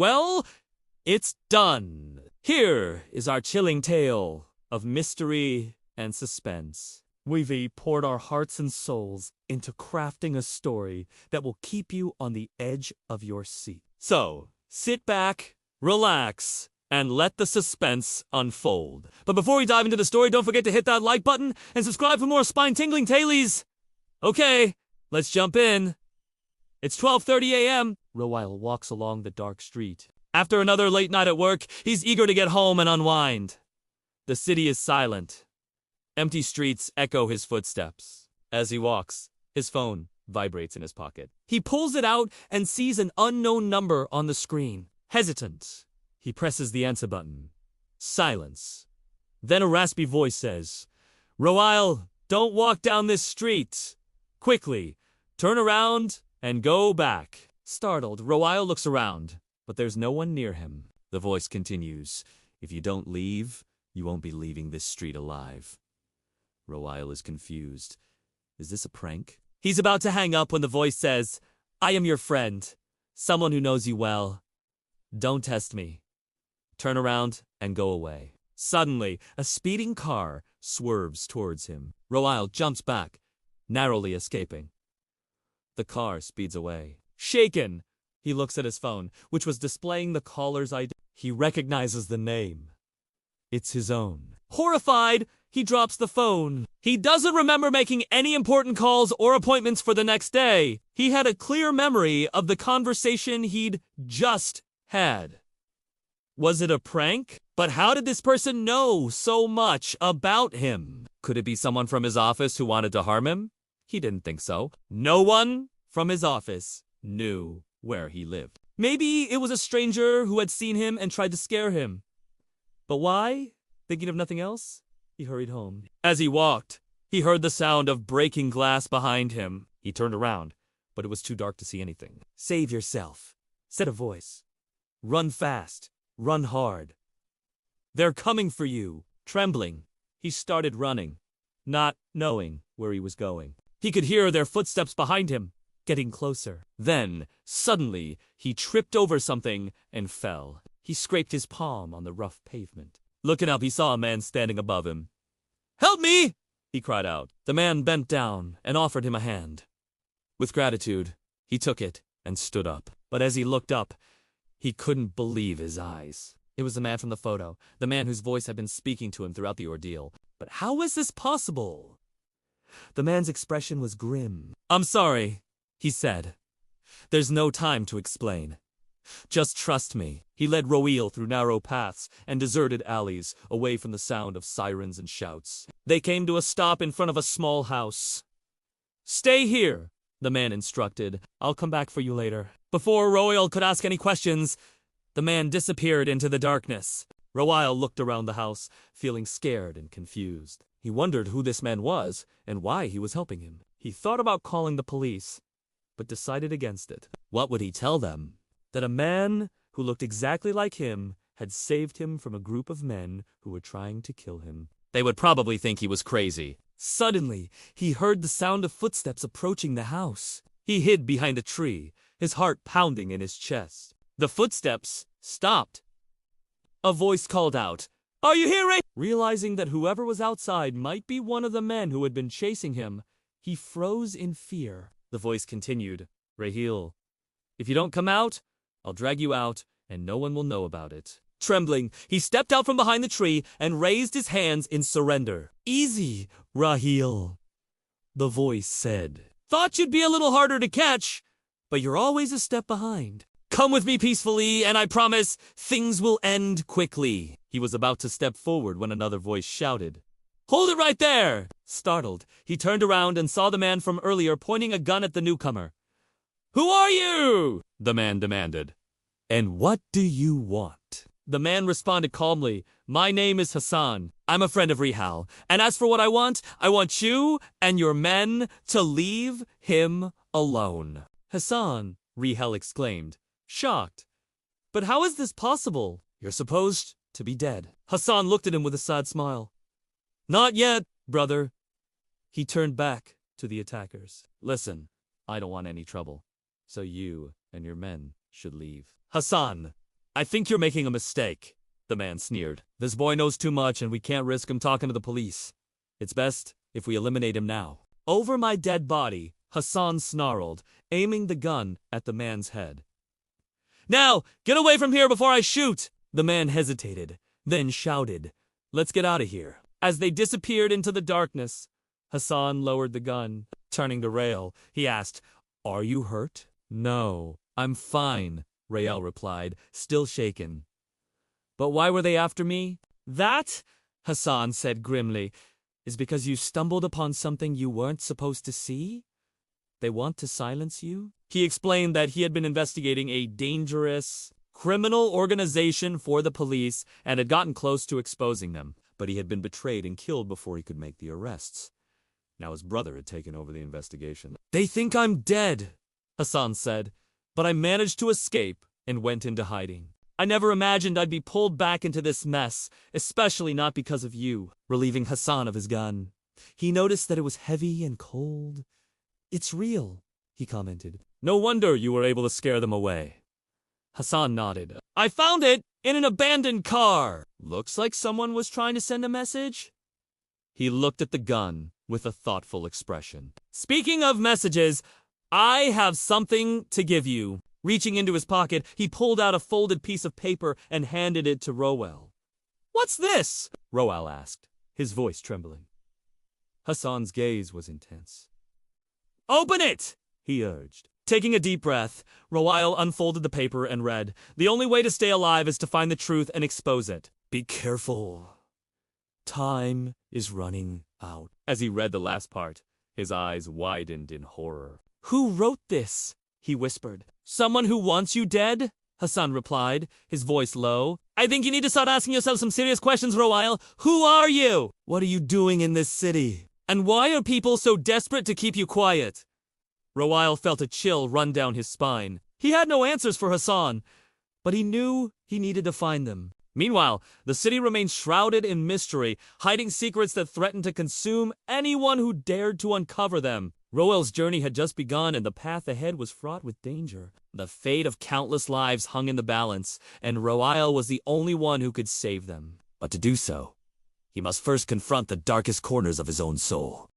Well, it's done. Here is our chilling tale of mystery and suspense. We've poured our hearts and souls into crafting a story that will keep you on the edge of your seat. So, sit back, relax, and let the suspense unfold. But before we dive into the story, don't forget to hit that like button and subscribe for more spine-tingling tailies. Okay, let's jump in. It's 12:30 a.m. Royle walks along the dark street. After another late night at work, he's eager to get home and unwind. The city is silent. Empty streets echo his footsteps. As he walks, his phone vibrates in his pocket. He pulls it out and sees an unknown number on the screen. Hesitant, he presses the answer button. Silence. Then a raspy voice says, "Royle, don't walk down this street. Quickly, turn around and go back." Startled, Royle looks around, but there's no one near him. The voice continues, "If you don't leave, you won't be leaving this street alive." Royle is confused. Is this a prank? He's about to hang up when the voice says, "I am your friend, someone who knows you well. Don't test me. Turn around and go away." Suddenly, a speeding car swerves towards him. Royle jumps back, narrowly escaping. The car speeds away. Shaken, he looks at his phone, which was displaying the caller's ID. He recognizes the name. It's his own. Horrified, he drops the phone. He doesn't remember making any important calls or appointments for the next day. He had a clear memory of the conversation he'd just had. Was it a prank? But how did this person know so much about him? Could it be someone from his office who wanted to harm him? He didn't think so. No one from his office knew where he lived. Maybe it was a stranger who had seen him and tried to scare him. But why? Thinking of nothing else, he hurried home. As he walked, he heard the sound of breaking glass behind him. He turned around, but it was too dark to see anything. "Save yourself," said a voice. "Run fast, run hard. They're coming for you." Trembling, he started running, not knowing where he was going. He could hear their footsteps behind him, getting closer. Then, suddenly, he tripped over something and fell. He scraped his palm on the rough pavement. Looking up, he saw a man standing above him. "Help me!" he cried out. The man bent down and offered him a hand. With gratitude, he took it and stood up. But as he looked up, he couldn't believe his eyes. It was the man from the photo, the man whose voice had been speaking to him throughout the ordeal. But how is this possible? The man's expression was grim. "I'm sorry," he said. "There's no time to explain. Just trust me." He led Royle through narrow paths and deserted alleys, away from the sound of sirens and shouts. They came to a stop in front of a small house. "Stay here," the man instructed. "I'll come back for you later." Before Royle could ask any questions, the man disappeared into the darkness. Royle looked around the house, feeling scared and confused. He wondered who this man was and why he was helping him. He thought about calling the police, but decided against it. What would he tell them? That a man who looked exactly like him had saved him from a group of men who were trying to kill him. They would probably think he was crazy. Suddenly, he heard the sound of footsteps approaching the house. He hid behind a tree, his heart pounding in his chest. The footsteps stopped. A voice called out, "Are you here, Ray?" Realizing that whoever was outside might be one of the men who had been chasing him, he froze in fear. The voice continued, "Raheel, if you don't come out, I'll drag you out, and no one will know about it." Trembling, he stepped out from behind the tree and raised his hands in surrender. "Easy, Raheel," the voice said. "Thought you'd be a little harder to catch, but you're always a step behind. Come with me peacefully, and I promise things will end quickly." He was about to step forward when another voice shouted, "Hold it right there!" Startled, he turned around and saw the man from earlier pointing a gun at the newcomer. "Who are you?" the man demanded. "And what do you want?" The man responded calmly, "My name is Hassan. I'm a friend of Rihal. And as for what I want you and your men to leave him alone." "Hassan," Rihal exclaimed, shocked. "But how is this possible? You're supposed to be dead." Hassan looked at him with a sad smile. "Not yet, brother." He turned back to the attackers. "Listen, I don't want any trouble, so you and your men should leave." Hassan I think you're making a mistake, the man sneered. This boy knows too much and we can't risk him talking to the police. It's best if we eliminate him now. Over my dead body, Hassan snarled, aiming the gun at the man's head. Now, get away from here before I shoot! The man hesitated, then shouted, Let's get out of here. As they disappeared into the darkness, Hassan lowered the gun. Turning to Rael, he asked, Are you hurt? No, I'm fine, Rael replied, still shaken. But why were they after me? That, Hassan said grimly, is because you stumbled upon something you weren't supposed to see? They want to silence you? He explained that he had been investigating a dangerous criminal organization for the police and had gotten close to exposing them, but he had been betrayed and killed before he could make the arrests. Now his brother had taken over the investigation. They think I'm dead, Hassan said, but I managed to escape and went into hiding. I never imagined I'd be pulled back into this mess, especially not because of you, relieving Hassan of his gun. He noticed that it was heavy and cold. It's real, he commented. No wonder you were able to scare them away. Hassan nodded. I found it in an abandoned car. Looks like someone was trying to send a message. He looked at the gun with a thoughtful expression. Speaking of messages, I have something to give you. Reaching into his pocket, he pulled out a folded piece of paper and handed it to Roel. What's this? Roel asked, his voice trembling. Hassan's gaze was intense. Open it, he urged. Taking a deep breath, Roel unfolded the paper and read, The only way to stay alive is to find the truth and expose it. Be careful. Time is running out. As he read the last part, his eyes widened in horror. Who wrote this? He whispered. Someone who wants you dead? Hassan replied, his voice low. I think you need to start asking yourself some serious questions, Roel. Who are you? What are you doing in this city? And why are people so desperate to keep you quiet? Roel felt a chill run down his spine. He had no answers for Hassan, but he knew he needed to find them. Meanwhile, the city remained shrouded in mystery, hiding secrets that threatened to consume anyone who dared to uncover them. Roel's journey had just begun, and the path ahead was fraught with danger. The fate of countless lives hung in the balance, and Roel was the only one who could save them. But to do so, he must first confront the darkest corners of his own soul.